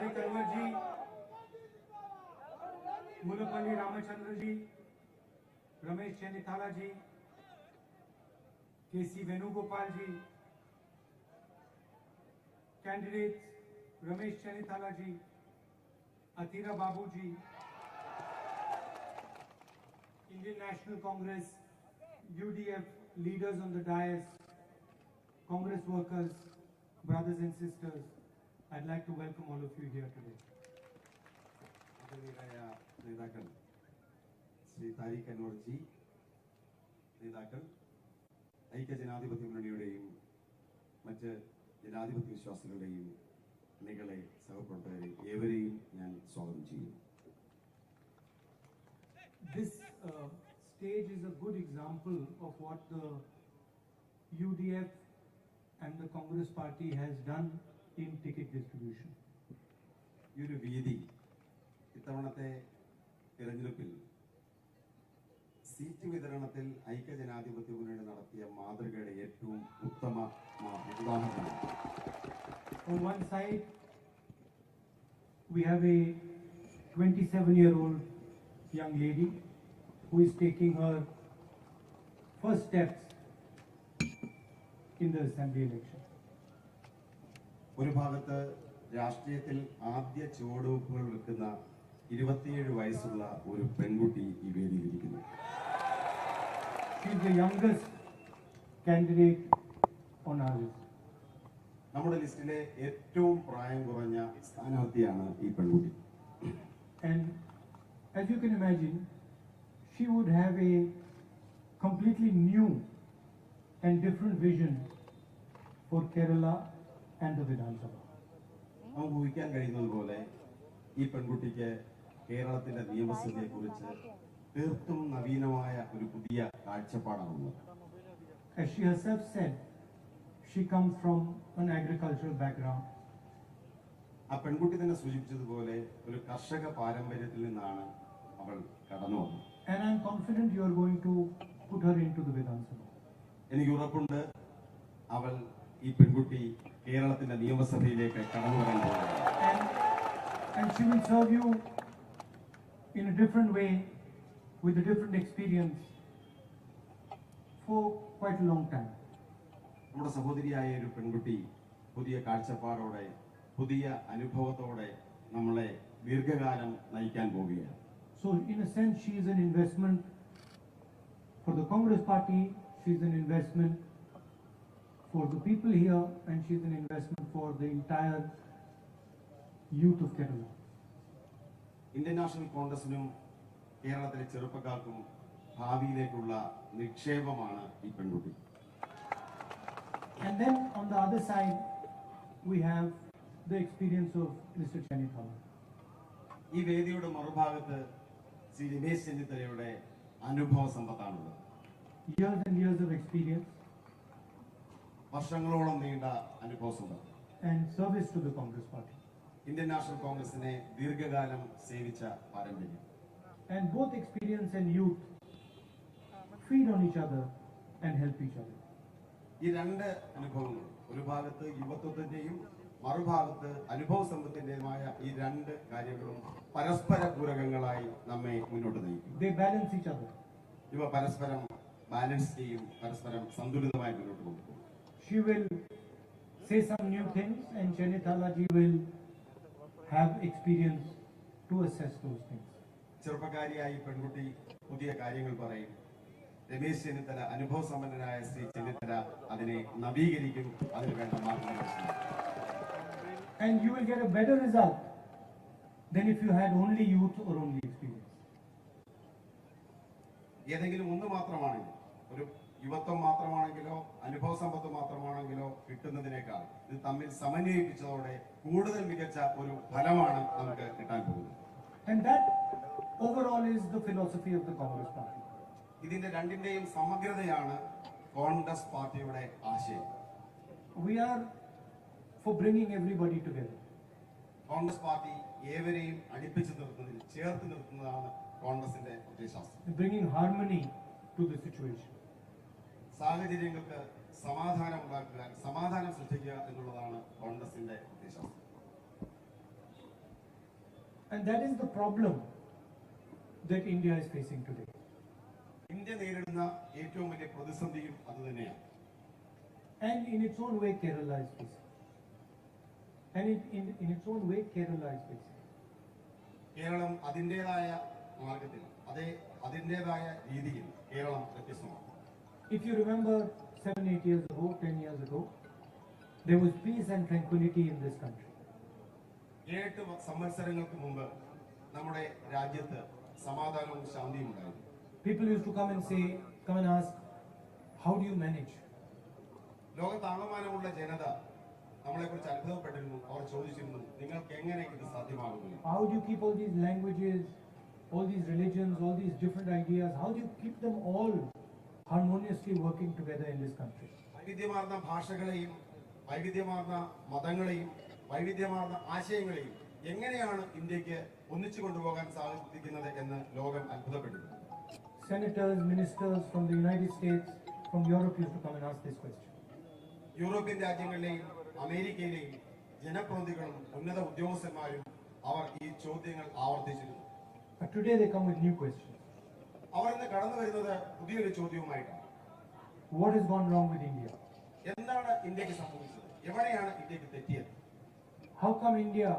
Hari Kanwar ji, Mullapalli Ramachandra ji, Ramesh Chennithala ji, K.C. Venugopal ji, candidates Ramesh Chennithala ji, Atira Babu ji, Indian National Congress, UDF leaders on the dais, Congress workers, brothers and sisters, I'd like to welcome all of you here today. Shri Tariq Anwar ji, നേതാക്കൾ, ഐക്യ ജനാധിപത്യ മുന്നണിയുടെയും മറ്റ് ജനാധിപത്യ വിശ്വാസികളുടെയും അണികളെ, സഹപ്രവർത്തകരെ ഏവരെയും ഞാൻ സ്വാഗതം ചെയ്യുന്നു. This stage is a good example of what the UDF and the Congress party has done in ticket distribution. ഈ ഒരു വേദി ഇത്തവണത്തെ തിരഞ്ഞെടുപ്പിൽ സീറ്റ് വിതരണത്തിൽ ഐക്യ ജനാധിപത്യ മുന്നണി നടത്തിയ മാതൃകയുടെ ഏറ്റവും ഉത്തമ ഉദാഹരണമാണ്. On one side, we have a 27-year-old young lady who is taking her first steps in the assembly election. ഒരു ഭാഗത്ത് രാഷ്ട്രീയത്തിൽ ആദ്യ ചുവടുവെപ്പുകൾ വെക്കുന്ന 27 വയസ്സുള്ള ഒരു പെൺകുട്ടി ഈ വേദിയിലിരിക്കുന്നു. She is the youngest candidate on our list. നമ്മുടെ ലിസ്റ്റിലെ ഏറ്റവും പ്രായം കുറഞ്ഞ സ്ഥാനാർത്ഥിയാണ് ഈ പെൺകുട്ടി. And as you can imagine, she would have a completely new and different vision for Kerala and the Vidhan Sabha. നമുക്ക് ഊഹിക്കാൻ കഴിയുന്നത് പോലെ ഈ പെൺകുട്ടിക്ക് കേരളത്തിന്റെ നിയമസഭയെ കുറിച്ച് തീർത്തും നവീനമായ ഒരു പുതിയ കാഴ്ചപ്പാടാണുള്ളത്. As she herself said, she comes from an agricultural background. ആ പെൺകുട്ടി തന്നെ സൂചിപ്പിച്ചതുപോലെ ഒരു കർഷക പാരമ്പര്യത്തിൽ നിന്നാണ് അവൾ കടന്നു വന്നത്. And I am confident you are going to put her into the Vidhan Sabha. എനിക്ക് ഉറപ്പുണ്ട് അവൾ ഈ പെൺകുട്ടി കേരളത്തിന്റെ നിയമസഭയിലേക്ക് കടന്നു വരാൻ പോകുന്നു. And she will serve you in a different way, with a different experience for quite a long time. നമ്മുടെ സഹോദരിയായ ഒരു പെൺകുട്ടി പുതിയ കാഴ്ചപ്പാടോടെ, പുതിയ അനുഭവത്തോടെ നമ്മളെ ദീർഘകാലം നയിക്കാൻ പോവുകയാണ്. So in a sense, she is an investment for the Congress party, she is an investment for the people here, and she is an investment for the entire youth of Kerala. Indian national കോൺഗ്രസിനും കേരളത്തിലെ ചെറുപ്പക്കാർക്കും ഭാവിയിലേക്കുള്ള നിക്ഷേപമാണ് ഈ പെൺകുട്ടി. And then on the other side, we have the experience of Mr. Chennithala. ഈ വേദിയുടെ മറുഭാഗത്ത് ശ്രീ രമേശ് ചെന്നിത്തലയുടെ അനുഭവ സമ്പത്താണുള്ളത്. Years and years of experience വർഷങ്ങളോളം നീണ്ട അനുഭവ സമ്പത്ത് and service to the Congress party. Indian national കോൺഗ്രസിനെ ദീർഘകാലം സേവിച്ച പാരമ്പര്യം. And both experience and youth feed on each other and help each other. ഈ രണ്ട് അനുഭവങ്ങൾ, ഒരു ഭാഗത്ത് യുവത്വത്തിന്റെയും മറുഭാഗത്ത് അനുഭവ സമ്പത്തിന്റെയുമായ ഈ രണ്ട് കാര്യങ്ങളും പരസ്പര പൂരകങ്ങളായി നമ്മെ മുന്നോട്ട് നയിക്കും. They balance each other. ഇവ പരസ്പരം ബാലൻസ് ചെയ്യും, പരസ്പരം സന്തുലിതമായി മുന്നോട്ട് കൊണ്ടുപോകും. She will say some new things and Chennithala ji will have experience to assess those things. ചെറുപ്പക്കാരിയായി പെൺകുട്ടി പുതിയ കാര്യങ്ങൾ പറയും. രമേശ് ചെന്നിത്തല, അനുഭവ സമ്പന്നനായ ശ്രീ ചെന്നിത്തല അതിനെ നവീകരിക്കും, അതിന് വേണ്ട മാർഗനിർദ്ദേശം. And you will get a better result than if you had only youth or only experience. ഏതെങ്കിലും ഒന്ന് മാത്രമാണെങ്കിൽ, ഒരു യുവത്വം മാത്രമാണെങ്കിലോ അനുഭവ സമ്പത്ത് മാത്രമാണെങ്കിലോ കിട്ടുന്നതിനേക്കാൾ ഇത് തമ്മിൽ സമന്വയിപ്പിച്ചതോടെ കൂടുതൽ മികച്ച ഒരു ഫലമാണ് നമുക്ക് കിട്ടാൻ പോകുന്നത്. And that overall is the philosophy of the Congress party. ഇതിന്റെ രണ്ടിന്റെയും സമഗ്രതയാണ് കോൺഗ്രസ് പാർട്ടിയുടെ ആശയം. We are for bringing everybody together. Congress party ഏവരെയും അടുപ്പിച്ച് നിർത്തുന്നതിൽ, ചേർത്ത് നിർത്തുന്നതാണ് കോൺഗ്രസിന്റെ പ്രത്യയശാസ്ത്രം. Bringing harmony to the situation. സാഹചര്യങ്ങൾക്ക് സമാധാനം ഉണ്ടാക്കുക, സമാധാനം സൃഷ്ടിക്കുക എന്നുള്ളതാണ് കോൺഗ്രസിന്റെ പ്രത്യയശാസ്ത്രം. And that is the problem that India is facing today. India നേരിടുന്ന ഏറ്റവും വലിയ പ്രതിസന്ധിയും അതുതന്നെയാണ്. And in its own way, Kerala is facing. And in its own way, Kerala is facing. Keralam അതിൻ്റെതായ മാർഗത്തിൽ അതിൻ്റെതായ രീതിയിൽ കേരളം വ്യത്യസ്തമാണ്. If you remember 7-8 years ago, 10 years ago, there was peace and tranquility in this country. 7 സംവത്സരങ്ങൾക്ക് മുമ്പ് നമ്മുടെ രാജ്യത്ത് സമാധാനവും ശാന്തിയും ഉണ്ടായിരുന്നു. People used to come and ask, how do you manage? ലോകത്താകമാനമുള്ള ജനത നമ്മളെക്കുറിച്ച് അത്ഭുതപ്പെട്ടിരുന്നു. അവർ ചോദിച്ചിരുന്നു, നിങ്ങൾക്ക് എങ്ങനെ ഇത് സാധ്യമാകുന്നു? How do you keep all these languages, all these religions, all these different ideas, how do you keep them all harmoniously working together in this country? വൈവിധ്യമാർന്ന ഭാഷകളെയും വൈവിധ്യമാർന്ന മതങ്ങളെയും വൈവിധ്യമാർന്ന ആശയങ്ങളെയും എങ്ങനെയാണ് ഇന്ത്യക്ക് ഒന്നിച്ചു കൊണ്ടുപോകാൻ സാധിക്കുന്നത് എന്ന് ലോകം അത്ഭുതപ്പെട്ടു. Senators, ministers from the United States, from Europe used to come and ask this question. European രാജ്യങ്ങളിലെയും അമേരിക്കയിലെയും ജനപ്രതിനിധികളും ഉന്നത ഉദ്യോഗസ്ഥന്മാരും അവർ ഈ ചോദ്യങ്ങൾ ആവർത്തിച്ചിരുന്നു. But today they come with new questions. അവർ ഇന്ന് കടന്നു വരുന്നത് പുതിയൊരു ചോദ്യവുമായിട്ടാണ്. What has gone wrong with India? എന്താണ് ഇന്ത്യക്ക് സംഭവിച്ചത്? എവിടെയാണ് ഇന്ത്യക്ക് തെറ്റിയത്? How come India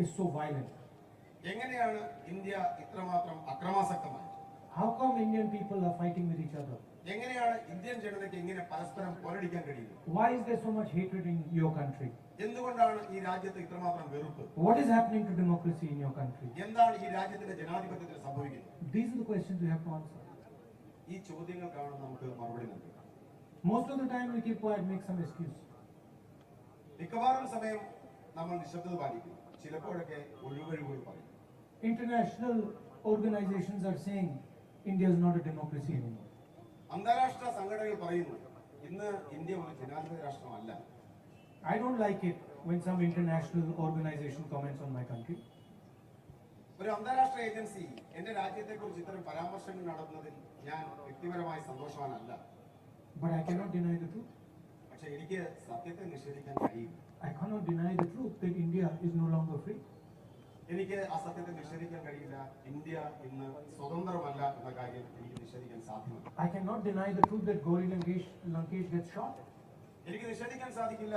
is so violent? എങ്ങനെയാണ് ഇന്ത്യ ഇത്രമാത്രം അക്രമാസക്തമായത്? How come Indian people are fighting with each other? എങ്ങനെയാണ് ഇന്ത്യൻ ജനതയ്ക്ക് ഇങ്ങനെ പരസ്പരം പോരടിക്കാൻ കഴിയുന്നത്? Why is there so much hatred in your country? എന്തുകൊണ്ടാണ് ഈ രാജ്യത്ത് ഇത്രമാത്രം വെറുപ്പ്? What is happening to democracy in your country? എന്താണ് ഈ രാജ്യത്തിന്റെ ജനാധിപത്യത്തിൽ സംഭവിക്കുന്നത്? These are the questions we have to answer. ഈ ചോദ്യങ്ങൾക്കാണ് നമുക്ക് മറുപടി നൽകുക. Most of the time we keep quiet, make some excuse. മിക്കവാറും സമയം നമ്മൾ നിശബ്ദത പാലിക്കും. ചിലപ്പോഴൊക്കെ ഒഴിവഴിവുകൾ പറയും. International organizations are saying India is not a democracy anymore. അന്താരാഷ്ട്ര സംഘടനകൾ പറയുന്നു ഇന്ന് ഇന്ത്യ ഒരു ജനാധിപത്യ രാഷ്ട്രമല്ല. I don't like it when some international organization comments on my country. ഒരു അന്താരാഷ്ട്ര ഏജൻസി എന്റെ രാജ്യത്തെക്കുറിച്ച് ഇത്തരം പരാമർശങ്ങൾ നടത്തുന്നതിൽ ഞാൻ വ്യക്തിപരമായി സന്തോഷവാനല്ല. But I cannot deny the truth. പക്ഷെ എനിക്ക് സത്യത്തെ നിഷേധിക്കാൻ കഴിയില്ല. I cannot deny the truth that India is no longer free. എനിക്ക് ആ സത്യത്തെ നിഷേധിക്കാൻ കഴിയില്ല. ഇന്ത്യ ഇന്ന് സ്വതന്ത്രമല്ല എന്ന കാര്യം എനിക്ക് നിഷേധിക്കാൻ സാധ്യമല്ല. I cannot deny the truth that Gauri Lankesh gets shot. എനിക്ക് നിഷേധിക്കാൻ സാധിക്കില്ല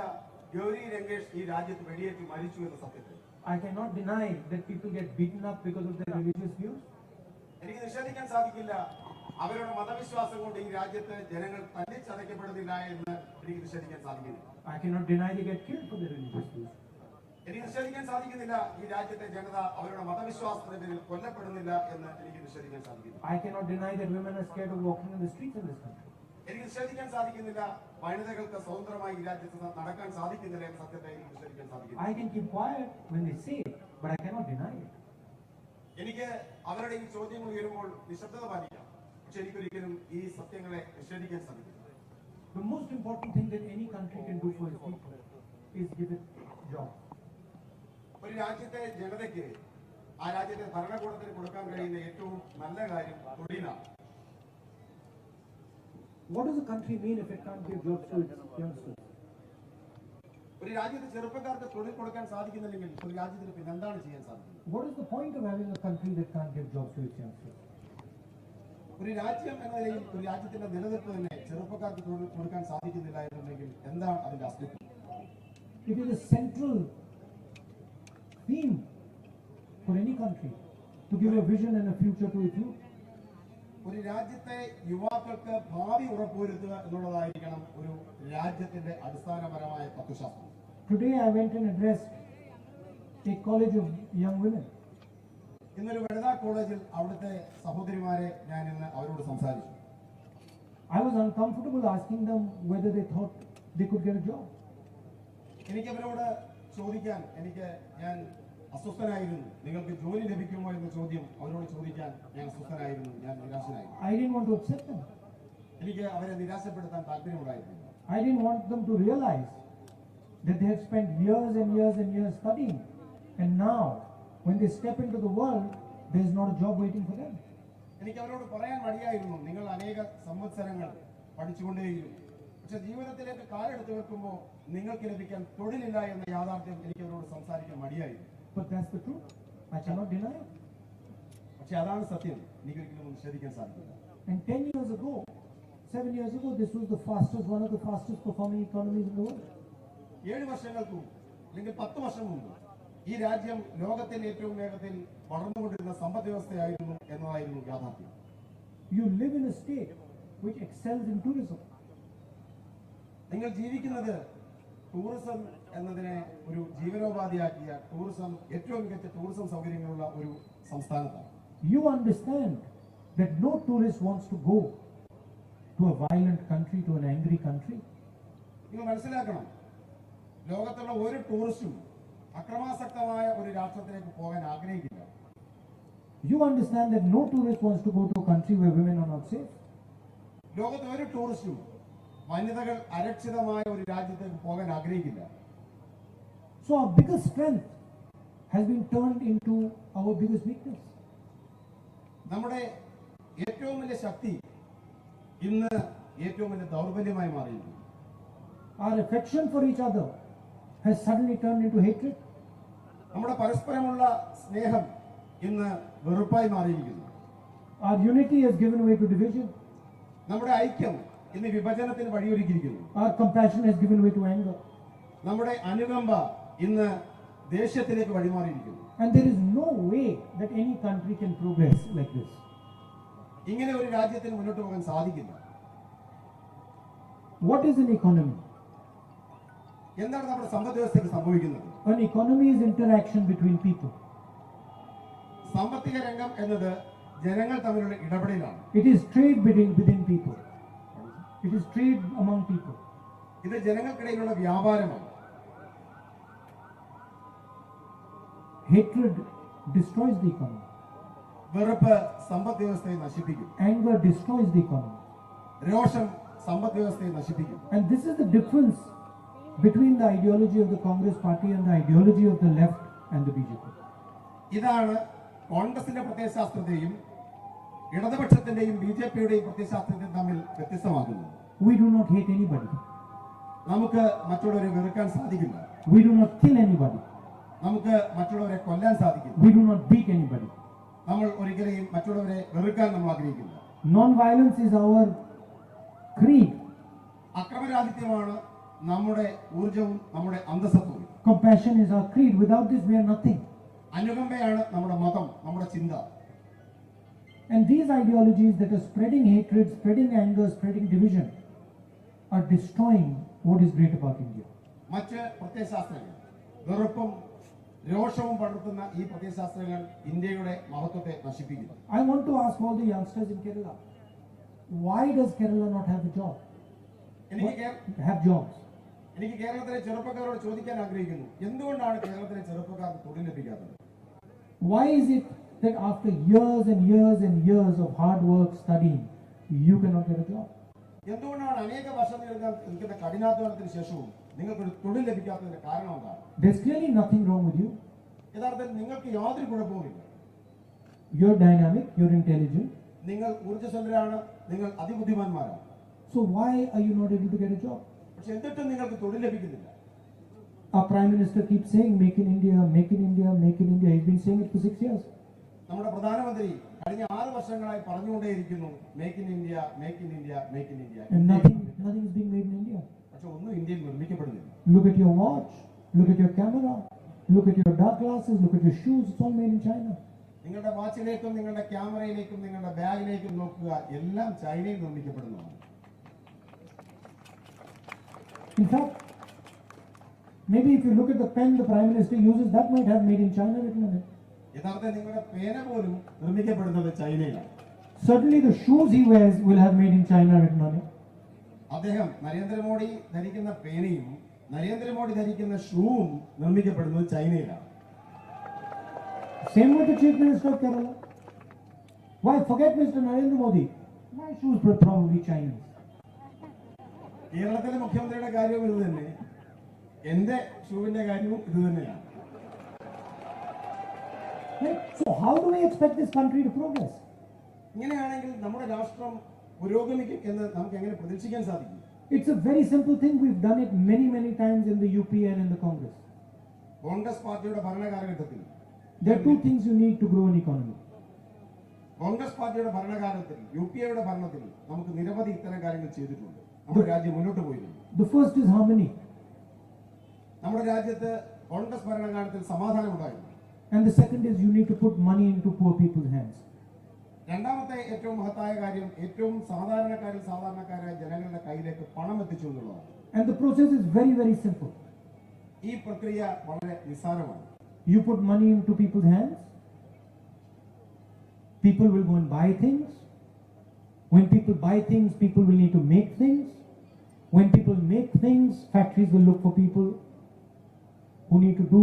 ഗൗരി ലങ്കേഷ് ഈ രാജ്യത്ത് വെടിയേറ്റ് മരിച്ചു എന്ന സത്യത്തെ. I cannot deny that people get beaten up because of their religious views. എനിക്ക് നിഷേധിക്കാൻ സാധിക്കില്ല അവരുടെ മതവിശ്വാസം കൊണ്ട് ഈ രാജ്യത്ത് ജനങ്ങൾ തല്ലിച്ചതയ്ക്കപ്പെടുന്നില്ല എന്ന് എനിക്ക് നിഷേധിക്കാൻ സാധിക്കില്ല. I cannot deny they get killed for their religious views. എനിക്ക് നിഷേധിക്കാൻ സാധിക്കുന്നില്ല ഈ രാജ്യത്തെ ജനത അവരുടെ മതവിശ്വാസത്തിന്റെ പേരിൽ കൊല്ലപ്പെടുന്നില്ല എന്ന് എനിക്ക് നിഷേധിക്കാൻ സാധിക്കില്ല. I cannot deny that women are scared of walking in the streets in this country. എനിക്ക് നിഷേധിക്കാൻ സാധിക്കുന്നില്ല വനിതകൾക്ക് സ്വതന്ത്രമായി ഈ രാജ്യത്ത് നടക്കാൻ സാധിക്കുന്നില്ല എന്ന സത്യത്തെ എനിക്ക് നിഷേധിക്കാൻ സാധിക്കില്ല. I can keep quiet when they say it, but I cannot deny it. എനിക്ക് അവരുടെ ഈ ചോദ്യങ്ങൾ ഉയരുമ്പോൾ നിശബ്ദത പാലിക്കാം. പക്ഷെ എനിക്കൊരിക്കലും ഈ സത്യങ്ങളെ നിഷേധിക്കാൻ സാധിക്കില്ല. The most important thing that any country can do for its people is give it jobs. ഒരു രാജ്യത്തെ ജനതയ്ക്ക് ആ രാജ്യത്തെ ഭരണകൂടത്തിന് കൊടുക്കാൻ കഴിയുന്ന ഏറ്റവും നല്ല കാര്യം തൊഴിലാണ്. What does a country mean if it can't give jobs to its youngsters? ഒരു രാജ്യത്തെ ചെറുപ്പക്കാർക്ക് തൊഴിൽ കൊടുക്കാൻ സാധിക്കുന്നില്ലെങ്കിൽ ഒരു രാജ്യത്തിന് പിന്നെ എന്താണ് ചെയ്യാൻ സാധിക്കുന്നത്? What is the point of having a country that can't give jobs to its youngsters? ഒരു രാജ്യം എന്ന നിലയിൽ ഒരു രാജ്യത്തിന്റെ നിലനിൽപ്പ് തന്നെ ചെറുപ്പക്കാർക്ക് തൊഴിൽ കൊടുക്കാൻ സാധിക്കുന്നില്ല എന്നുണ്ടെങ്കിൽ എന്താണ് അതിന്റെ അസ്തിത്വം? It is a central theme for any country to give a vision and a future to its youth. ഒരു രാജ്യത്തെ യുവാക്കൾക്ക് ഭാവി ഉറപ്പുവരുത്തുക എന്നുള്ളതായിരിക്കണം ഒരു രാജ്യത്തിന്റെ അടിസ്ഥാനപരമായ തത്വശാസ്ത്രം. Today I went and addressed a college of young women. ഇന്നൊരു വനിതാ കോളേജിൽ അവിടുത്തെ സഹോദരിമാരെ ഞാൻ ഇന്ന് അവരോട് സംസാരിച്ചു. I was uncomfortable asking them whether they thought they could get a job. എനിക്ക് അവരോട് ചോദിക്കാൻ ഞാൻ അസ്വസ്ഥനായിരുന്നു. നിങ്ങൾക്ക് ജോലി ലഭിക്കുമോ എന്ന ചോദ്യം അവരോട് ചോദിക്കാൻ ഞാൻ അസ്വസ്ഥനായിരുന്നു. ഞാൻ നിരാശനായിരുന്നു. I didn't want to upset them. എനിക്ക് അവരെ നിരാശപ്പെടുത്താൻ താല്പര്യമുണ്ടായിരുന്നു. I didn't want them to realize that they had spent years and years and years studying, and now when they step into the world, there is not a job waiting for them. എനിക്ക് അവരോട് പറയാൻ മടിയായിരുന്നു, നിങ്ങൾ അനേക സംവത്സരങ്ങൾ പഠിച്ചുകൊണ്ടേയിരുന്നു, പക്ഷെ ജീവിതത്തിലേക്ക് കാലെടുത്ത് വെക്കുമ്പോൾ നിങ്ങൾക്ക് ലഭിക്കാൻ തൊഴിലില്ല എന്ന യാഥാർത്ഥ്യം എനിക്ക് അവരോട് സംസാരിക്കാൻ മടിയായിരുന്നു. But that's the truth. I cannot deny it. പക്ഷെ അതാണ് സത്യം, എനിക്കൊരിക്കലും നിഷേധിക്കാൻ സാധിക്കില്ല. And 10 years ago, 7 years ago, this was one of the fastest performing economies in the world. 7 വർഷങ്ങൾക്ക് മുമ്പ് അല്ലെങ്കിൽ 10 വർഷം മുമ്പ് ഈ രാജ്യം ലോകത്തിൽ ഏറ്റവും വേഗത്തിൽ വളർന്നുകൊണ്ടിരുന്ന സമ്പദ് വ്യവസ്ഥയായിരുന്നു എന്നതായിരുന്നു യാഥാർത്ഥ്യം. You live in a state which excels in tourism. നിങ്ങൾ ജീവിക്കുന്നത് ടൂറിസം എന്നതിനെ ഒരു ജീവനോപാധിയാക്കിയ ടൂറിസം, ഏറ്റവും മികച്ച ടൂറിസം സൗകര്യങ്ങളുള്ള ഒരു സംസ്ഥാനത്താണ്. You understand that no tourist wants to go to a violent country, to an angry country. നിങ്ങൾ മനസ്സിലാക്കണം, ലോകത്തുള്ള ഒരു ടൂറിസ്റ്റും അക്രമാസക്തമായ ഒരു രാഷ്ട്രത്തിലേക്ക് പോകാൻ ആഗ്രഹിക്കില്ല. You understand that no tourist wants to go to a country where women are not safe. ലോകത്തെ ഒരു ടൂറിസ്റ്റും വനിതകൾ അരക്ഷിതമായ ഒരു രാജ്യത്തേക്ക് പോകാൻ ആഗ്രഹിക്കില്ല. So our biggest strength has been turned into our biggest weakness. നമ്മുടെ ഏറ്റവും വലിയ ശക്തി ഇന്ന് ഏറ്റവും വലിയ ദൗർബല്യമായി മാറിയിരിക്കുന്നു. Our affection for each other has suddenly turned into hatred. നമ്മുടെ പരസ്പരമുള്ള സ്നേഹം ഇന്ന് വെറുപ്പായി മാറിയിരിക്കുന്നു. Our unity has given way to division. നമ്മുടെ ഐക്യം ഇന്ന് വിഭജനത്തിന് വഴിയൊരുക്കിയിരിക്കുന്നു. Our compassion has given way to anger. നമ്മുടെ അനുകമ്പ ഇന്ന് ദേഷ്യത്തിലേക്ക് വഴിമാറിയിരിക്കുന്നു. And there is no way that any country can progress like this. ഇങ്ങനെ ഒരു രാജ്യത്തിന് മുന്നോട്ട് പോകാൻ സാധിക്കില്ല. What is an economy? എന്താണ് നമ്മുടെ സമ്പദ് വ്യവസ്ഥയ്ക്ക് സംഭവിക്കുന്നത്? An economy is interaction between people. സാമ്പത്തിക രംഗം എന്നത് ജനങ്ങൾ തമ്മിലുള്ള ഇടപെടലാണ്. It is trade within people. It is trade among people. ഇത് ജനങ്ങൾക്കിടയിലുള്ള വ്യാപാരമാണ്. Hatred destroys the economy. വെറുപ്പ് സമ്പദ് വ്യവസ്ഥയെ നശിപ്പിക്കും. Anger destroys the economy. രോഷം സമ്പദ് വ്യവസ്ഥയെ നശിപ്പിക്കും. And this is the difference between the ideology of the Congress party and the ideology of the left and the BJP. ഇതാണ് കോൺഗ്രസിന്റെ പ്രത്യയശാസ്ത്രത്തെയും ഇടതുപക്ഷത്തിന്റെയും ബിജെപിയുടെയും പ്രത്യയശാസ്ത്രത്തെയും തമ്മിൽ വ്യത്യസ്തമാക്കുന്നത്. We do not hate anybody. നമുക്ക് മറ്റുള്ളവരെ വെറുക്കാൻ സാധിക്കില്ല. We do not kill anybody. നമുക്ക് മറ്റുള്ളവരെ കൊല്ലാൻ സാധിക്കില്ല. We do not beat anybody. നമ്മൾ ഒരിക്കലും മറ്റുള്ളവരെ വെറുക്കാൻ നമ്മൾ ആഗ്രഹിക്കില്ല. Non-violence is our creed. അക്രമരാഹിത്യമാണ് നമ്മുടെ ഊർജവും നമ്മുടെ അന്തസ്സത്വവും. Compassion is our creed. Without this we are nothing. അനുകമ്പയാണ് നമ്മുടെ മതം, നമ്മുടെ ചിന്ത. And these ideologies that are spreading hatred, spreading anger, spreading division are destroying what is great about India. മറ്റ് പ്രത്യയശാസ്ത്രങ്ങൾ വെറുപ്പും രോഷവും പടർത്തുന്ന ഈ പ്രത്യയശാസ്ത്രങ്ങൾ ഇന്ത്യയുടെ മഹത്വത്തെ നശിപ്പിക്കുന്നു. I want to ask all the youngsters in Kerala, why does Kerala not have a job? Have jobs? എനിക്ക് കേരളത്തിലെ ചെറുപ്പക്കാരോട് ചോദിക്കാൻ ആഗ്രഹിക്കുന്നു, എന്തുകൊണ്ടാണ് കേരളത്തിലെ ചെറുപ്പക്കാർക്ക് തൊഴിൽ ലഭിക്കാത്തത്? Why is it that after years and years and years of hard work studying, you cannot get a job? എന്തുകൊണ്ടാണ് അനേക വർഷം നിൽക്കുന്ന കഠിനാധ്വാനത്തിന് ശേഷവും നിങ്ങൾക്ക് ഒരു തൊഴിൽ ലഭിക്കാത്തതിന്റെ കാരണം എന്താണ്? There's clearly nothing wrong with you. യഥാർത്ഥത്തിൽ നിങ്ങൾക്ക് യാതൊരു കുഴപ്പവുമില്ല. You're dynamic, you're intelligent. നിങ്ങൾ ഊർജ്ജസ്വലരാണ്, നിങ്ങൾ അതിബുദ്ധിമാന്മാരാണ്. So why are you not able to get a job? പക്ഷെ എന്നിട്ടും നിങ്ങൾക്ക് തൊഴിൽ ലഭിക്കുന്നില്ല. Our Prime Minister keeps saying, make in India, make in India, make in India. He's been saying it for 6 years. നമ്മുടെ പ്രധാനമന്ത്രി കഴിഞ്ഞ 6 വർഷങ്ങളായി പറഞ്ഞുകൊണ്ടേയിരിക്കുന്നു, make in India, make in India, make in India. And nothing is being made in India. പക്ഷെ ഒന്നും ഇന്ത്യയിൽ നിർമ്മിക്കപ്പെടുന്നില്ല. Look at your watch, look at your camera, look at your dark glasses, look at your shoes. It's all made in China. നിങ്ങളുടെ വാച്ചിലേക്കും നിങ്ങളുടെ ക്യാമറയിലേക്കും നിങ്ങളുടെ ബാഗിലേക്കും നോക്കുക, എല്ലാം ചൈനയിൽ നിർമ്മിക്കപ്പെടുന്നതാണ്. In fact, maybe if you look at the pen the Prime Minister uses, that might have made in China written on it. യഥാർത്ഥത്തിൽ നിങ്ങളുടെ പേന പോലും നിർമ്മിക്കപ്പെടുന്നത് ചൈനയിലാണ്. Certainly the shoes he wears will have made in China written on it. അദ്ദേഹം നരേന്ദ്രമോദി ധരിക്കുന്ന പേനയും നരേന്ദ്രമോദി ധരിക്കുന്ന ഷൂവും നിർമ്മിക്കപ്പെടുന്നത് ചൈനയിലാണ്. Same with the Chief Minister of Kerala. Why forget Mr. Narendra Modi? My shoes were probably Chinese. കേരളത്തിലെ മുഖ്യമന്ത്രിയുടെ കാര്യവും ഇത് തന്നെ, എന്റെ ഷൂവിന്റെ കാര്യവും ഇത് തന്നെയാണ്. Right? So how do we expect this country to progress? ഇങ്ങനെയാണെങ്കിൽ നമ്മുടെ രാഷ്ട്രം പുരോഗമിക്കും എന്ന് നമുക്ക് എങ്ങനെ പ്രതീക്ഷിക്കാൻ സാധിക്കും? It's a very simple thing. We've done it many times in the UP and in the Congress. Congress പാർട്ടിയുടെ ഭരണകാലഘട്ടത്തിൽ There are two things you need to grow an economy. Congress പാർട്ടിയുടെ ഭരണകാലത്തിൽ UPA-യുടെ ഭരണത്തിൽ നമുക്ക് നിരവധി ഇത്തരം കാര്യങ്ങൾ ചെയ്തിട്ടുണ്ട്. നമ്മുടെ രാജ്യം മുന്നോട്ട് പോയിരുന്നു. The first is harmony. നമ്മുടെ രാജ്യത്ത് കോൺഗ്രസ് ഭരണകാലത്തിൽ സമാധാനം ഉണ്ടായിരുന്നു. And the second is you need to put money into poor people's hands. രണ്ടാമത്തെ ഏറ്റവും മഹത്തായ കാര്യം ഏറ്റവും സാധാരണക്കാരായ ജനങ്ങളുടെ കയ്യിലേക്ക് പണം എത്തിച്ചു എന്നുള്ളതാണ്. And the process is very, very simple. ഈ പ്രക്രിയ വളരെ നിസ്സാരമാണ്. You put money into people's hands, people will go and buy things. When people buy things, people will need to make things. When people make things, factories will look for people who need to do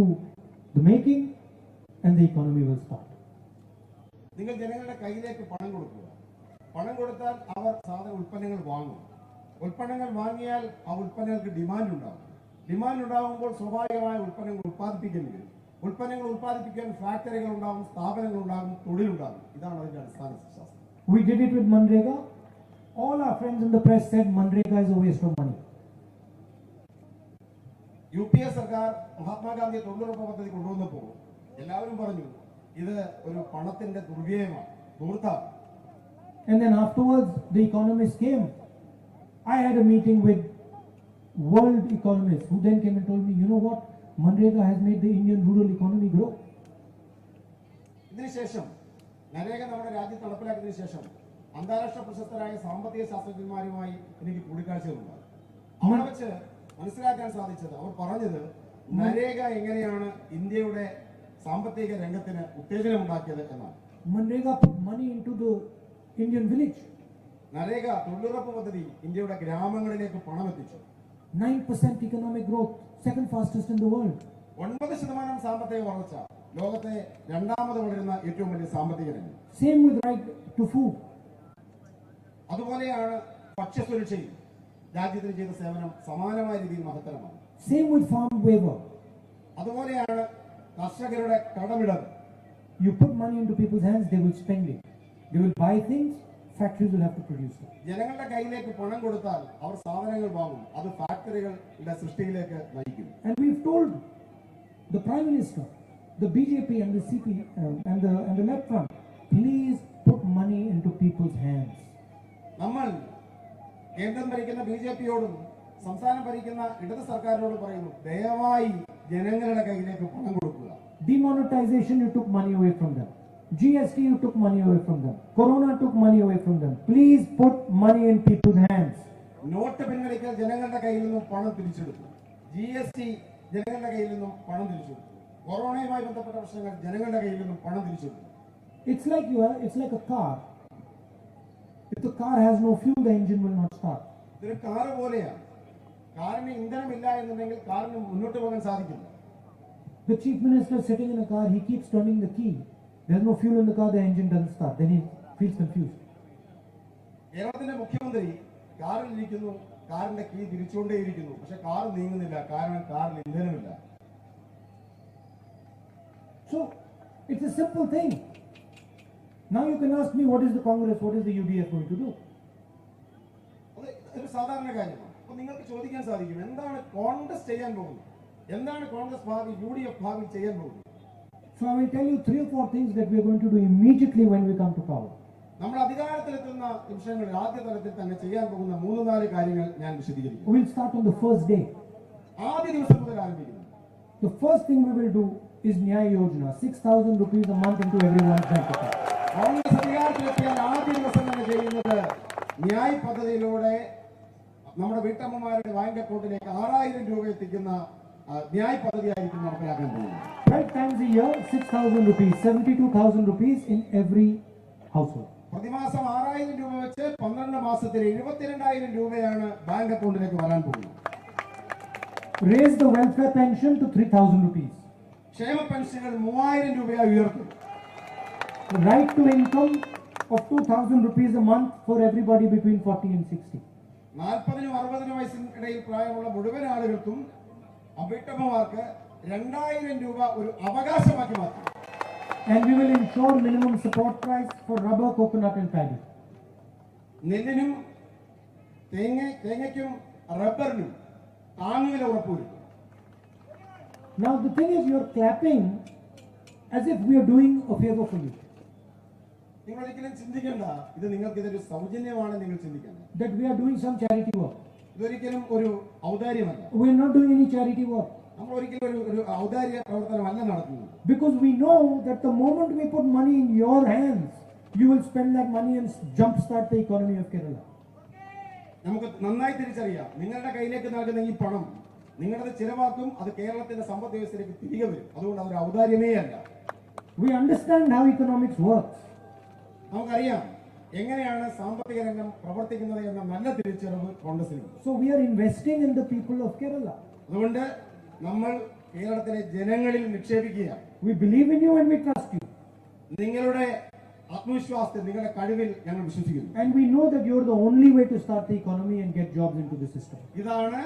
the making, and the economy will start. നിങ്ങൾ ജനങ്ങളുടെ കയ്യിലേക്ക് പണം കൊടുക്കുക. പണം കൊടുത്താൽ അവർ ഉൽപ്പന്നങ്ങൾ വാങ്ങും. ഉൽപ്പന്നങ്ങൾ വാങ്ങിയാൽ ആ ഉൽപ്പന്നങ്ങൾക്ക് ഡിമാൻഡ് ഉണ്ടാകും. ഡിമാൻഡ് ഉണ്ടാകുമ്പോൾ സ്വാഭാവികമായ ഉൽപ്പന്നങ്ങൾ ഉൽപ്പാദിപ്പിക്കേണ്ടി വരും. ഉൽപ്പന്നങ്ങൾ ഉൽപ്പാദിപ്പിക്കാൻ ഫാക്ടറികൾ ഉണ്ടാകും, സ്ഥാപനങ്ങൾ ഉണ്ടാകും, തൊഴിലുണ്ടാകും. ഇതാണ് അതിന്റെ അടിസ്ഥാന ശാസ്ത്രം. We did it with Manrega. All our friends in the press said Manrega is a waste of money. UPA സർക്കാർ മഹാത്മാഗാന്ധി തൊഴിലുറപ്പ് പദ്ധതി കൊണ്ടുവന്നപ്പോൾ എല്ലാവരും പറഞ്ഞു ഇത് ഒരു പണത്തിന്റെ ദുർവ്യയമാണ്, ധൂർത്തമാണ്. And then afterwards, the economists came. I had a meeting with world economists who then came and told me, you know what? Manrega has made the Indian rural economy grow. ഇതിനുശേഷം നരേഗ നമ്മുടെ രാജ്യത്ത് നടപ്പിലാക്കിയതിനു ശേഷം അന്താരാഷ്ട്ര പ്രശസ്തരായ സാമ്പത്തിക ശാസ്ത്രജ്ഞന്മാരുമായി എനിക്ക് കൂടിക്കാഴ്ചകളുണ്ടായി. അവിടെ വെച്ച് മനസ്സിലാക്കാൻ സാധിച്ചത് അവർ പറഞ്ഞത് നരേഗ എങ്ങനെയാണ് ഇന്ത്യയുടെ സാമ്പത്തിക രംഗത്തിന് ഉത്തേജനം ഉണ്ടാക്കിയത് എന്നാണ്. Manrega put money into the Indian village. നരേഗ തൊഴിലുറപ്പ് പദ്ധതി ഇന്ത്യയുടെ ഗ്രാമങ്ങളിലേക്ക് പണം എത്തിച്ചു. 9% economic growth, second fastest in the world. 9% സാമ്പത്തിക വളർച്ച, ലോകത്തെ രണ്ടാമത് വളരുന്ന ഏറ്റവും വലിയ സാമ്പത്തിക രംഗം. Same with right to food. അതുപോലെയാണ് ഭക്ഷ്യസുരക്ഷയിൽ രാജ്യത്തിന് ചെയ്ത സേവനം സമാനമായ രീതിയിൽ മഹത്തരമാണ്. Same with farm waiver. അതുപോലെയാണ് കർഷകരുടെ കടമിടൽ. You put money into people's hands, they will spend it. They will buy things, factories will have to produce it. ജനങ്ങളുടെ കയ്യിലേക്ക് പണം കൊടുത്താൽ അവർ സാധനങ്ങൾ വാങ്ങും, അത് ഫാക്ടറികളുടെ സൃഷ്ടിയിലേക്ക് നയിക്കും. And we've told the Prime Minister, the BJP and the CP and the left front, please put money into people's hands. നമ്മൾ കേന്ദ്രം ഭരിക്കുന്ന BJP-യോടും സംസ്ഥാനം ഭരിക്കുന്ന ഇടത് സർക്കാരിനോട് പറയുന്നു, ദയവായി ജനങ്ങളുടെ കയ്യിലേക്ക് പണം കൊടുക്കുക. Demonetization, you took money away from them. GST, you took money away from them. Corona took money away from them. Please put money in people's hands. Note പിൻവലിക്കൽ ജനങ്ങളുടെ കയ്യിൽ നിന്നും പണം തിരിച്ചെടുത്തു. GST ജനങ്ങളുടെ കയ്യിൽ നിന്നും പണം തിരിച്ചെടുത്തു. കൊറോണയുമായി ബന്ധപ്പെട്ട പ്രശ്നങ്ങൾ ജനങ്ങളുടെ കയ്യിൽ നിന്നും പണം തിരിച്ചെടുത്തു. It's like a car. If the car has no fuel, the engine will not start. ഇതൊരു കാറ് പോലെയാണ്. കാറിന് ഇന്ധനമില്ല എന്നുണ്ടെങ്കിൽ കാറിന് മുന്നോട്ട് പോകാൻ സാധിക്കില്ല. The chief minister sitting in a car, he keeps turning the key. There's no fuel in the car, the engine doesn't start. Then he feels confused. കേരളത്തിന്റെ മുഖ്യമന്ത്രി കാറിൽ ഇരിക്കുന്നു, കാറിന്റെ കീ തിരിച്ചുകൊണ്ടേയിരിക്കുന്നു, പക്ഷെ കാർ നീങ്ങുന്നില്ല, കാരണം കാറിൽ ഇന്ധനമില്ല. So it's a simple thing. Now you can ask me, what is the Congress, what is the UDF going to do? അത് ഒരു സാധാരണ കാര്യമാണ്. അപ്പൊ നിങ്ങൾക്ക് ചോദിക്കാൻ സാധിക്കും, എന്താണ് കോൺഗ്രസ് ചെയ്യാൻ പോകുന്നത്, എന്താണ് കോൺഗ്രസ് ഭാവി UDF ഭാവി ചെയ്യാൻ പോകുന്നത്? So I will tell you 3 or 4 things that we are going to do immediately when we come to power. നമ്മൾ അധികാരത്തിലെത്തുന്ന നിമിഷങ്ങളിൽ ആദ്യ തലത്തിൽ തന്നെ ചെയ്യാൻ പോകുന്ന 3-4 കാര്യങ്ങൾ ഞാൻ വിശദീകരിക്കും. We'll start on the first day. ആദ്യ ദിവസം മുതൽ ആരംഭിക്കുന്നു. The first thing we will do is Nyaya Yojana, 6,000 rupees a month into everyone's bank account. Congress അധികാരത്തിലെത്തിയാൽ ആദ്യ ദിവസം തന്നെ ചെയ്യുന്നത് ന്യായ് പദ്ധതിയിലൂടെ നമ്മുടെ വീട്ടമ്മമാരുടെ ബാങ്ക് അക്കൗണ്ടിലേക്ക് 6,000 രൂപ എത്തിക്കുന്ന ന്യായ് പദ്ധതിയായിരിക്കും നടപ്പിലാക്കാൻ പോകുന്നത്. 12 times a year, 6,000 rupees, 72,000 rupees in every household. പ്രതിമാസം 6,000 രൂപ വെച്ച് 12 മാസത്തിൽ 72,000 രൂപയാണ് ബാങ്ക് അക്കൗണ്ടിലേക്ക് വരാൻ പോകുന്നത്. Raise the welfare pension to 3,000 rupees. ക്ഷേമ പെൻഷനുകൾ 3,000 രൂപയായി ഉയർത്തും. The right to income of 2,000 rupees a month for everybody between 40 and 60. 40-നും 60-നും വയസ്സിനിടയിൽ പ്രായമുള്ള മുഴുവൻ ആളുകൾക്കും വീട്ടമ്മമാർക്ക് 2,000 രൂപ ഒരു അവകാശമാക്കി മാറ്റും. And we will ensure minimum support price for rubber, coconut and paddy. നെല്ലിനും തേങ്ങയ്ക്കും റബ്ബറിനും താങ്ങുവില ഉറപ്പുവരുത്തും. Now the thing is, you're clapping as if we are doing a favor for you. നിങ്ങൾ ഒരിക്കലും ചിന്തിക്കേണ്ട ഇത് നിങ്ങൾക്ക് ഇതൊരു സൗജന്യമാണ് നിങ്ങൾ ചിന്തിക്കേണ്ടത്. That we are doing some charity work. ഇതൊരിക്കലും ഒരു ഔദാര്യമല്ല. We are not doing any charity work. നമ്മൾ ഒരിക്കലും ഒരു ഔദാര്യ പ്രവർത്തനമല്ല നടത്തുന്നത്. Because we know that the moment we put money in your hands, you will spend that money and jumpstart the economy of Kerala. നമുക്ക് നന്നായി തിരിച്ചറിയാം, നിങ്ങളുടെ കയ്യിലേക്ക് നൽകുന്ന ഈ പണം നിങ്ങളുടെ ചിലവാക്കും, അത് കേരളത്തിന്റെ സമ്പദ് വ്യവസ്ഥയിലേക്ക് തിരികെ വരും. അതുകൊണ്ട് അതൊരു ഔദാര്യമേ അല്ല. We understand how economics works. നമുക്കറിയാം എങ്ങനെയാണ് സാമ്പത്തിക രംഗം പ്രവർത്തിക്കുന്നത് എന്ന നല്ല തിരിച്ചറിവ് കോൺഗ്രസിനുണ്ട്. So we are investing in the people of Kerala. അതുകൊണ്ട് നമ്മൾ കേരളത്തിലെ ജനങ്ങളിൽ നിക്ഷേപിക്കുകയാണ്. We believe in you and we trust you. നിങ്ങളുടെ ആത്മവിശ്വാസത്തിൽ, നിങ്ങളുടെ കഴിവിൽ ഞങ്ങൾ വിശ്വസിക്കുന്നു. And we know that you are the only way to start the economy and get jobs into the system. ഇതാണ്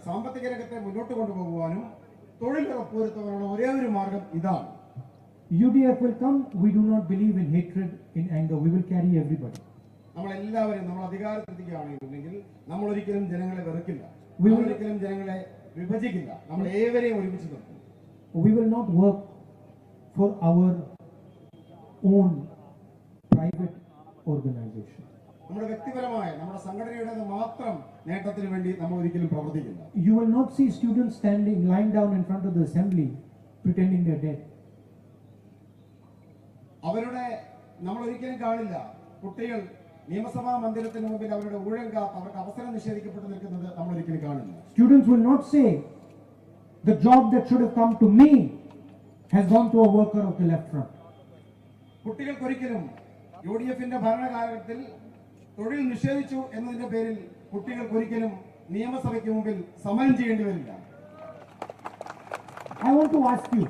സാമ്പത്തിക രംഗത്തെ മുന്നോട്ട് കൊണ്ടുപോകുവാനും തൊഴിൽ ഉറപ്പുവരുത്തുവാനുള്ള ഒരേ ഒരു മാർഗം ഇതാണ്. UDF will come. We do not believe in hatred, in anger. We will carry everybody. നമ്മളെല്ലാവരും നമ്മൾ അധികാരത്തിലെത്തിക്കുകയാണെങ്കിൽ നമ്മൾ ഒരിക്കലും ജനങ്ങളെ വെറുക്കില്ല, നമ്മൾ ഒരിക്കലും ജനങ്ങളെ വിഭജിക്കില്ല, നമ്മൾ ഏവരെയും ഒരുമിച്ച് നിർത്തും. We will not work for our own private organization. നമ്മുടെ വ്യക്തിപരമായ നമ്മുടെ സംഘടനയുടെ മാത്രം നേട്ടത്തിന് വേണ്ടി നമ്മൾ ഒരിക്കലും പ്രവർത്തിക്കില്ല. You will not see students lying down in front of the assembly pretending they're dead. നമ്മൾ ഒരിക്കലും കാണില്ല കുട്ടികൾ നിയമസഭാ മന്ദിരത്തിന് മുമ്പിൽ അവരുടെ ഊഴം കാത്ത് അവർക്ക് അവസരം നിഷേധിക്കപ്പെട്ട് നിൽക്കുന്നത് നമ്മൾ ഒരിക്കലും കാണില്ല. Students will not say the job that should have come to me has gone to a worker of the left front. കുട്ടികൾക്കൊരിക്കലും UDFന്റെ ഭരണകാലത്തിൽ തൊഴിൽ നിഷേധിച്ചു എന്നതിന്റെ പേരിൽ കുട്ടികൾക്കൊരിക്കലും നിയമസഭയ്ക്ക് മുമ്പിൽ സമരം ചെയ്യേണ്ടി വരില്ല. I want to ask you,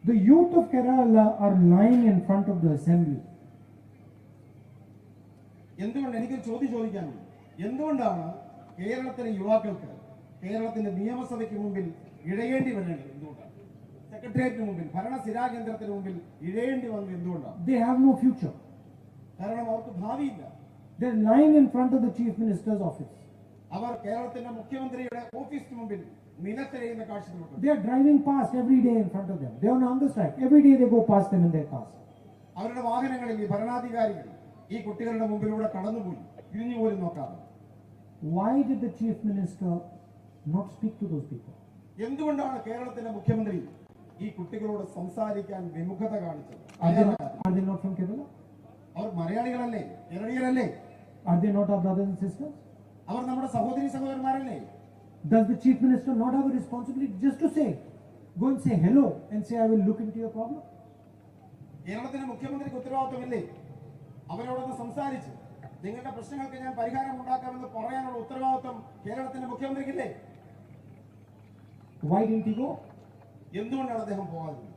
the youth of Kerala are lying in front of the assembly. എന്തുകൊണ്ട് എനിക്ക് ചോദിക്കാനുണ്ട്, എന്തുകൊണ്ടാണ് കേരളത്തിലെ യുവാക്കൾക്ക് കേരളത്തിന്റെ നിയമസഭയ്ക്ക് മുമ്പിൽ ഇഴയേണ്ടി വരേണ്ടത്? എന്തുകൊണ്ടാണ് സെക്രട്ടേറിയറ്റിന് മുമ്പിൽ, ഭരണസിരാകേന്ദ്രത്തിന് മുമ്പിൽ ഇഴയേണ്ടി വന്നത്? എന്തുകൊണ്ടാണ്? They have no future. കാരണം അവർക്ക് ഭാവിയില്ല. They are lying in front of the chief minister's office. അവർ കേരളത്തിന്റെ മുഖ്യമന്ത്രിയുടെ ഓഫീസിന് മുമ്പിൽ നിലത്തിരയുന്ന കാഴ്ച. They are driving past every day in front of them. They are on hunger strike. Every day they go past them in their cars. അവരുടെ വാഹനങ്ങളിൽ ഈ ഭരണാധികാരികൾ ഈ കുട്ടികളുടെ മുമ്പിലൂടെ കടന്നുപോയി തിരിഞ്ഞു പോലും നോക്കാതെ. Why did the chief minister not speak to those people? എന്തുകൊണ്ടാണ് കേരളത്തിന്റെ മുഖ്യമന്ത്രി ഈ കുട്ടികളോട് സംസാരിക്കാൻ വിമുഖത കാണിച്ചത്? Are they not from Kerala? Our മലയാളികളല്ലേ, കേരളീയരല്ലേ? Are they not our brothers and sisters? അവർ നമ്മുടെ സഹോദരി സഹോദരന്മാരല്ലേ? Does the chief minister not have a responsibility just to say, go and say hello and say I will look into your problem? കേരളത്തിന്റെ മുഖ്യമന്ത്രിക്ക് ഉത്തരവാദിത്വമില്ലേ അവരോടൊന്ന് സംസാരിച്ച് നിങ്ങളുടെ പ്രശ്നങ്ങൾക്ക് ഞാൻ പരിഹാരം ഉണ്ടാക്കാമെന്ന് പറയാനുള്ള ഉത്തരവാദിത്വം കേരളത്തിന്റെ മുഖ്യമന്ത്രിക്കില്ലേ? Why didn't he go? എന്തുകൊണ്ടാണ് അദ്ദേഹം പോകാതിരുന്നത്?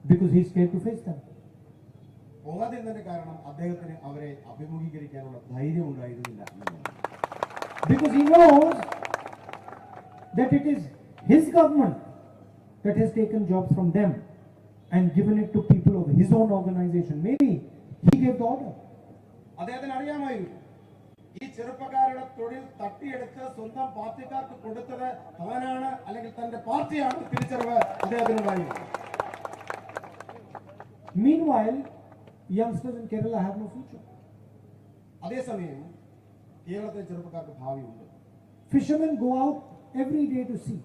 Because he is scared to face them. പോകാതിരുന്നതിന്റെ കാരണം അദ്ദേഹത്തിന് അവരെ അഭിമുഖീകരിക്കാനുള്ള ധൈര്യം ഉണ്ടായിരുന്നില്ല. Because he knows that it is his government that has taken jobs from them and given it to people of his own organization. Maybe he gave the order. അദ്ദേഹത്തിന് അറിയാമായിരുന്നു ഈ ചെറുപ്പക്കാരുടെ തൊഴിൽ തട്ടിയെടുത്ത് സ്വന്തം പാർട്ടിക്കാർക്ക് കൊടുത്തത് താനാണ് അല്ലെങ്കിൽ തന്റെ പാർട്ടിയാണ് തിരിച്ചറിവ് അദ്ദേഹത്തിനുണ്ടായിരുന്നു. Meanwhile, youngsters in Kerala have no future. അതേസമയം കേരളത്തിലെ ചെറുപ്പക്കാർക്ക് ഭാവിയുണ്ട്. Fishermen go out every day to sea.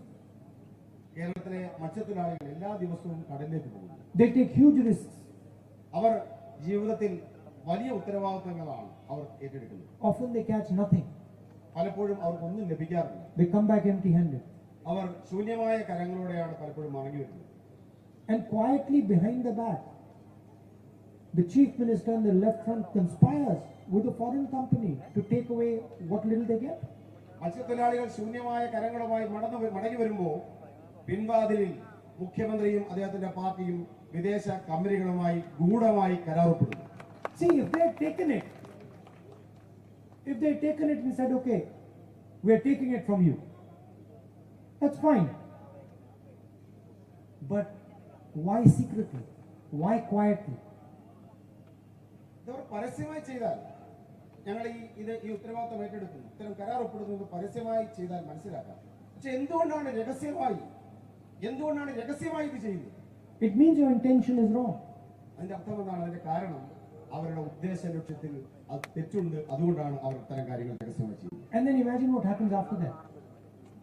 കേരളത്തിലെ മത്സ്യത്തൊഴിലാളികൾ എല്ലാ ദിവസവും കടലിലേക്ക് പോകുന്നു. They take huge risks. അവർ ജീവിതത്തിൽ വലിയ ഉത്തരവാദിത്തങ്ങളാണ് അവർ ഏറ്റെടുക്കുന്നത്. Often they catch nothing. പലപ്പോഴും അവർക്കൊന്നും ലഭിക്കാറില്ല. They come back empty-handed. അവർ ശൂന്യമായ കരങ്ങളോടെയാണ് പലപ്പോഴും മടങ്ങി വരുന്നത്. And quietly behind the back, the chief minister and the left front conspires with a foreign company to take away what little they get. മത്സ്യത്തൊഴിലാളികൾ ശൂന്യമായ കരങ്ങളുമായി മടങ്ങി വരുമ്പോൾ പിൻവാതിലിൽ മുഖ്യമന്ത്രിയും അദ്ദേഹത്തിന്റെ പാർട്ടിയും വിദേശ കമ്പനികളുമായി ഗൂഢമായി കരാറുപ്പെടുന്നു. See, if they had taken it and said, okay, we are taking it from you, that's fine. But why secretly? Why quietly? ഇതവർ പരസ്യമായി ചെയ്താൽ, ഞങ്ങൾ ഈ ഉത്തരവാദിത്തം ഏറ്റെടുക്കുന്നു, ഇത്തരം കരാർ ഒപ്പിടുന്നത് പരസ്യമായി ചെയ്താൽ മനസ്സിലാക്കാം. പക്ഷെ എന്തുകൊണ്ടാണ് രഹസ്യമായി ഇത് ചെയ്യുന്നത്? It means your intention is wrong. അതിന്റെ അർത്ഥം എന്താണ്? അതിന്റെ കാരണം അവരുടെ ഉദ്ദേശ ലക്ഷ്യത്തിൽ അത് തെറ്റുണ്ട്. അതുകൊണ്ടാണ് അവർ ഇത്തരം കാര്യങ്ങൾ രഹസ്യമായി ചെയ്യുന്നത്. And then imagine what happens after that.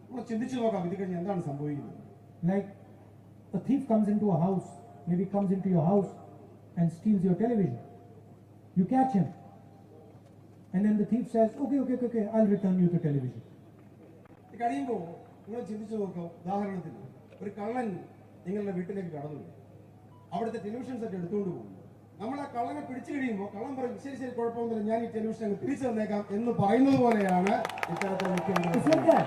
നമ്മൾ ചിന്തിച്ചു നോക്കാം, ഇത് കഴിഞ്ഞ് എന്താണ് സംഭവിക്കുന്നത്? Like a thief comes into a house, maybe comes into your house and steals your television. You catch him. And then the thief says, okay, I'll return you the television. ഇത് കഴിയുമ്പോൾ നിങ്ങൾ ചിന്തിച്ചു നോക്കാം, ഉദാഹരണത്തിന് ഒരു കള്ളൻ നിങ്ങളുടെ വീട്ടിലേക്ക് കടന്നു വരും, അവിടുത്തെ ടെലിവിഷൻ സെറ്റ് എടുത്തുകൊണ്ട് പോകും. നമ്മൾ ആ കള്ളനെ പിടിച്ചു കഴിയുമ്പോൾ കള്ളൻ പറയും, ശരി കുഴപ്പമൊന്നുമില്ല, ഞാൻ ഈ ടെലിവിഷൻ അങ്ങ് തിരിച്ചു തന്നേക്കാം എന്ന് പറയുന്നത് പോലെയാണ് ഇത്തരത്തിൽ മുഖ്യമന്ത്രി.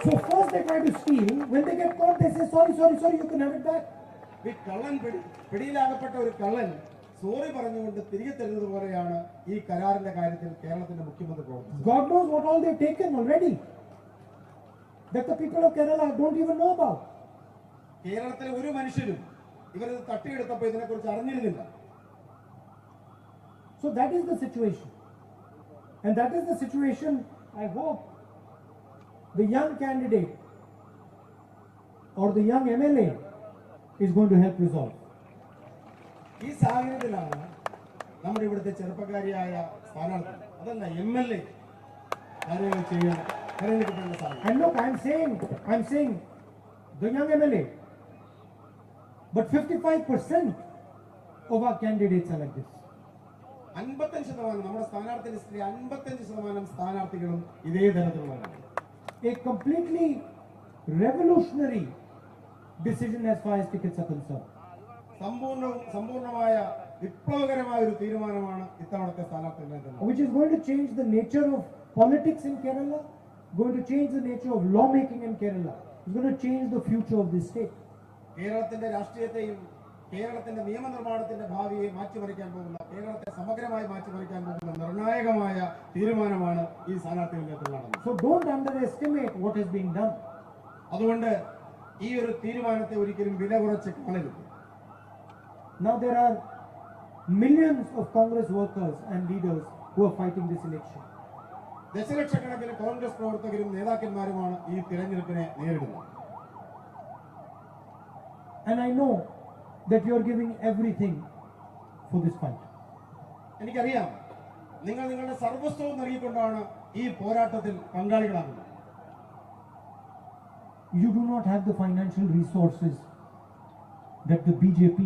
So first they try to steal, when they get caught they say sorry, you can have it back. ഈ കള്ളൻ പിടിയിലാകപ്പെട്ട ഒരു കള്ളൻ സോറി പറഞ്ഞുകൊണ്ട് തിരികെ തരുന്നത് പോലെയാണ് ഈ കരാറിന്റെ കാര്യത്തിൽ കേരളത്തിന്റെ മുഖ്യമന്ത്രി പ്രവർത്തിച്ചത്. God knows what all they've taken already, that the people of Kerala don't even know about. കേരളത്തിലെ ഒരു മനുഷ്യരും ഇവരത് തട്ടിയെടുത്തപ്പോൾ ഇതിനെക്കുറിച്ച് അറിഞ്ഞിരുന്നില്ല. So that is the situation, and that is the situation I hope the young candidate or the young MLA is going to help resolve. ഈ സാഹചര്യത്തിലാണ് നമ്മുടെ ഇവിടുത്തെ ചെറുപ്പക്കാരിയായ സ്ഥാനാർത്ഥി, അതല്ല MLA, കാര്യങ്ങൾ ചെയ്യാൻ തെരഞ്ഞെടുക്കപ്പെടേണ്ട സാഹചര്യം. And look, I'm saying the young MLA, but 55% of our candidates are like this. 55% നമ്മുടെ സ്ഥാനാർത്ഥി ലിസ്റ്റിലെ 55% സ്ഥാനാർത്ഥികളും ഇതേ തരത്തിലുള്ളവരാണ്. A completely revolutionary decision as far as tickets are concerned. സമ്പൂർണമായ വിപ്ലവകരമായ ഒരു തീരുമാനമാണ് ഇത്തവണത്തെ സ്ഥാനാർത്ഥി, which is going to change the nature of politics in Kerala, going to change the nature of lawmaking in Kerala. It's going to change the future of this state. കേരളത്തിന്റെ രാഷ്ട്രീയത്തെയും കേരളത്തിന്റെ നിയമനിർമ്മാണത്തിന്റെ ഭാവിയെ മാറ്റിമറിക്കാൻ പോകുന്ന, കേരളത്തെ സമഗ്രമായി മാറ്റിമറിക്കാൻ പോകുന്ന നിർണായകമായ തീരുമാനമാണ് ഈ സ്ഥാനാർത്ഥികളുടെ നേതൃത്വം. So don't underestimate what is being done. അതുകൊണ്ട് ഈ ഒരു തീരുമാനത്തെ ഒരിക്കലും വില കുറച്ച് കാണരുത്. Now there are millions of Congress workers and leaders who are fighting this election. ദശലക്ഷക്കണക്കിന് കോൺഗ്രസ് പ്രവർത്തകരും നേതാക്കന്മാരുമാണ് ഈ തിരഞ്ഞെടുപ്പിനെ നേരിടുന്നത്. And I know that you are giving everything for this fight. എനിക്കറിയാം, നിങ്ങൾ നിങ്ങളുടെ സർവസ്വവും നൽകിക്കൊണ്ടാണ് ഈ പോരാട്ടത്തിൽ പങ്കാളികളാകുന്നത്. You do not have the financial resources that the BJP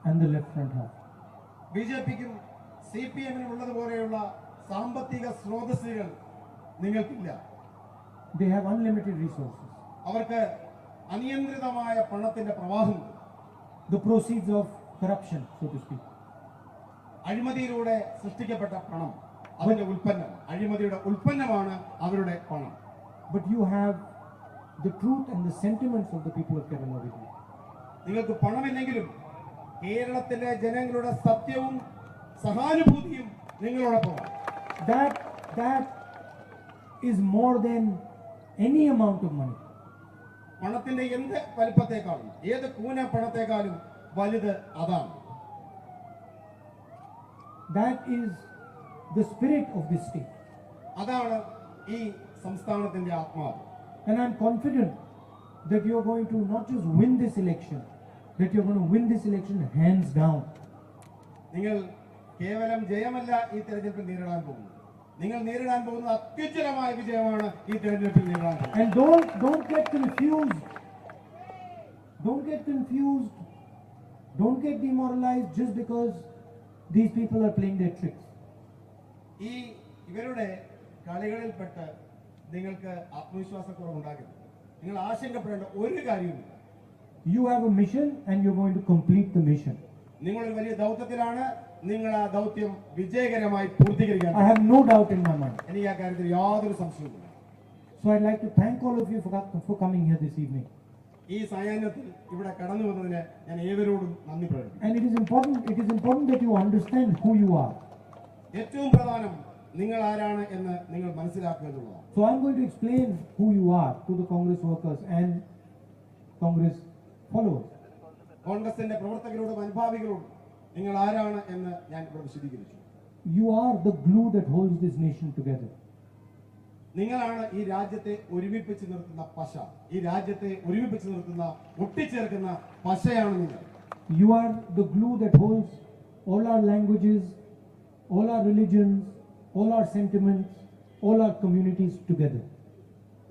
and the left front have. ബിജെപിക്കും CPM-നും ഉള്ളതുപോലെയുള്ള സാമ്പത്തിക സ്രോതസ്സുകൾ നിങ്ങൾക്കില്ല. They have unlimited resources. അവർക്ക് അനിയന്ത്രിതമായ പണത്തിന്റെ പ്രവാഹമുണ്ട്. The proceeds of corruption, so to speak. അഴിമതിയിലൂടെ സൃഷ്ടിക്കപ്പെട്ട പണം, അതിന്റെ ഉൽപ്പന്നം, അഴിമതിയുടെ ഉൽപ്പന്നമാണ് അവരുടെ പണം. But you have the truth and the sentiments of the people of Kerala with you. നിങ്ങൾക്ക് പണമില്ലെങ്കിലും കേരളത്തിലെ ജനങ്ങളുടെ സത്യവും സഹാനുഭൂതിയും നിങ്ങളോടൊപ്പമാണ്. That is more than any amount of money. പണത്തിന്റെ എന്ത് വലിപ്പത്തെക്കാളും, ഏത് കൂന പണത്തെക്കാളും വലുത് അതാണ്. That is the spirit of this state. അതാണ് ഈ സംസ്ഥാനത്തിന്റെ ആത്മാവ്. And I'm confident that you're going to not just win this election, that you're going to win this election hands down. നിങ്ങൾ കേവലം ജയമല്ല ഈ തെരഞ്ഞെടുപ്പിൽ നേരിടാൻ പോകുന്നത്, നിങ്ങൾ നേരിടാൻ പോകുന്ന അത്യുജ്വലമായ വിജയമാണ് ഈ തെരഞ്ഞെടുപ്പിൽ നേരിടാൻ പോകുന്നത്. And don't get confused. Don't get confused. Don't get demoralized just because these people are playing their tricks. ഈ ഇവരുടെ കളികളിൽപ്പെട്ട് നിങ്ങൾക്ക് ആത്മവിശ്വാസക്കുറവുണ്ടാകരുത്. നിങ്ങൾ ആശങ്കപ്പെടേണ്ട ഒരു കാര്യവുമില്ല. You have a mission and you're going to complete the mission. നിങ്ങൾ ഒരു വലിയ ദൗത്യത്തിലാണ്, നിങ്ങൾ ആ ദൗത്യം വിജയകരമായി പൂർത്തീകരിക്കാൻ. I have no doubt in my mind. എനിക്ക് ആ കാര്യത്തിൽ യാതൊരു സംശയവുമില്ല. So I'd like to thank all of you for coming here this evening. ഈ സായാഹ്നത്തിൽ ഇവിടെ കടന്നു വന്നതിന് ഞാൻ ഏവരോടും നന്ദി പ്രകടിപ്പിക്കുന്നു. And it is important that you understand who you are. ഏറ്റവും പ്രധാനം നിങ്ങൾ ആരാണ് എന്ന് നിങ്ങൾ മനസ്സിലാക്കുക എന്നുള്ളതാണ്. So I'm going to explain who you are to the Congress workers and Congress followers. കോൺഗ്രസിന്റെ പ്രവർത്തകരോടും അനുഭാവികളോടും നിങ്ങൾ ആരാണ് എന്ന് ഞാൻ ഇവിടെ വിശദീകരിച്ചു. You are the glue that holds this nation together. നിങ്ങളാണ് ഈ രാജ്യത്തെ ഒരുമിപ്പിച്ച് നിർത്തുന്ന പശ. ഈ രാജ്യത്തെ ഒരുമിപ്പിച്ച് നിർത്തുന്ന, ഒട്ടിച്ചേർക്കുന്ന പശയാണ് നിങ്ങൾ. You are the glue that holds all our languages, all our religions, all our sentiments, all our communities together.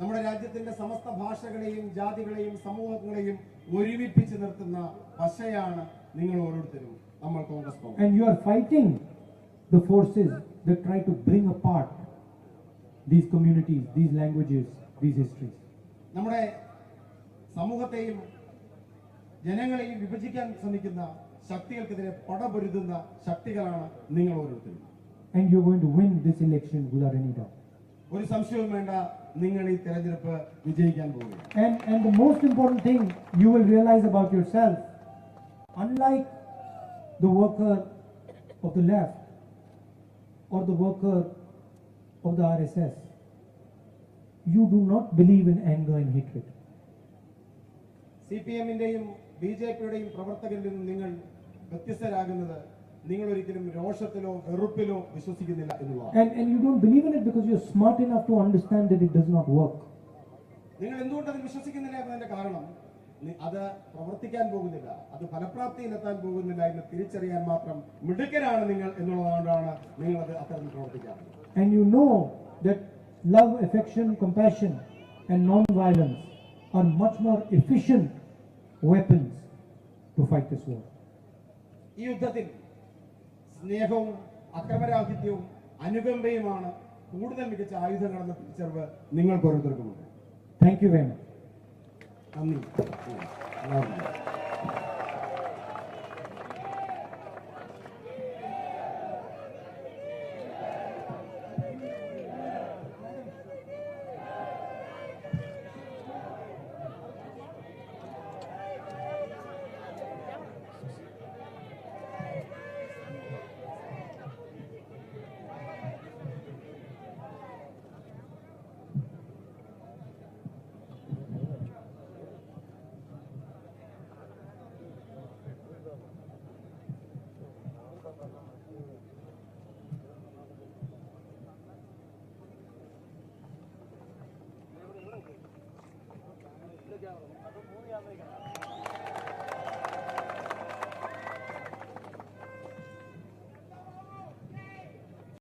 നമ്മുടെ രാജ്യത്തിന്റെ സമസ്ത ഭാഷകളെയും ജാതികളെയും സമൂഹങ്ങളെയും ഒരുമിപ്പിച്ച് നിർത്തുന്ന പശയാണ് നിങ്ങൾ ഓരോരുത്തരും. നമ്മൾ കോൺഗ്രസ് പ്രവർത്തകർ. And you are fighting the forces that try to bring apart these communities, these languages, these histories. നമ്മുടെ സമൂഹത്തെയും ജനങ്ങളെയും വിഭജിക്കാൻ ശ്രമിക്കുന്ന ശക്തികൾക്കെതിരെ പടപൊരുതുന്ന ശക്തികളാണ് നിങ്ങൾ ഓരോരുത്തരും. And you're going to win this election without any doubt. ഒരു സംശയവും വേണ്ട, നിങ്ങൾ ഈ തെരഞ്ഞെടുപ്പ് വിജയിക്കാൻ പോകുന്നു. And the most important thing you will realize about yourself, unlike the worker of the left or the worker of the RSS, you do not believe in anger and hatred. CPM-ന്റെയും BJP-യുടെയും പ്രവർത്തകരിൽ നിന്ന് നിങ്ങൾ വ്യത്യസ്തരാകുന്നത് നിങ്ങൾ ഒരിക്കലും രോഷത്തിലോ വെറുപ്പിലോ വിശ്വസിക്കുന്നില്ല എന്നുള്ളതാണ്. And you don't believe in it because you're smart enough to understand that it does not work. നിങ്ങൾ എന്തുകൊണ്ട് അത് വിശ്വസിക്കുന്നില്ല എന്നതിന്റെ കാരണം അത് പ്രവർത്തിക്കാൻ പോകുന്നില്ല, അത് ഫലപ്രാപ്തിയിലെത്താൻ പോകുന്നില്ല എന്ന് തിരിച്ചറിയാൻ മാത്രം മിടുക്കരാണ് നിങ്ങൾ എന്നുള്ളതുകൊണ്ടാണ് നിങ്ങൾ അത് അത്തരത്തിൽ പ്രവർത്തിക്കാറുള്ളത്. And you know that love, affection, compassion and non-violence are much more efficient weapons to fight this war. ഈ യുദ്ധത്തിൽ സ്നേഹവും അക്രമരാഹിത്യവും അനുകമ്പയുമാണ് കൂടുതൽ മികച്ച ആയുധങ്ങളെന്ന തിരിച്ചറിവ് നിങ്ങൾക്ക് ഓരോരുത്തർക്കുമുണ്ട്. Thank you very much. നന്ദി.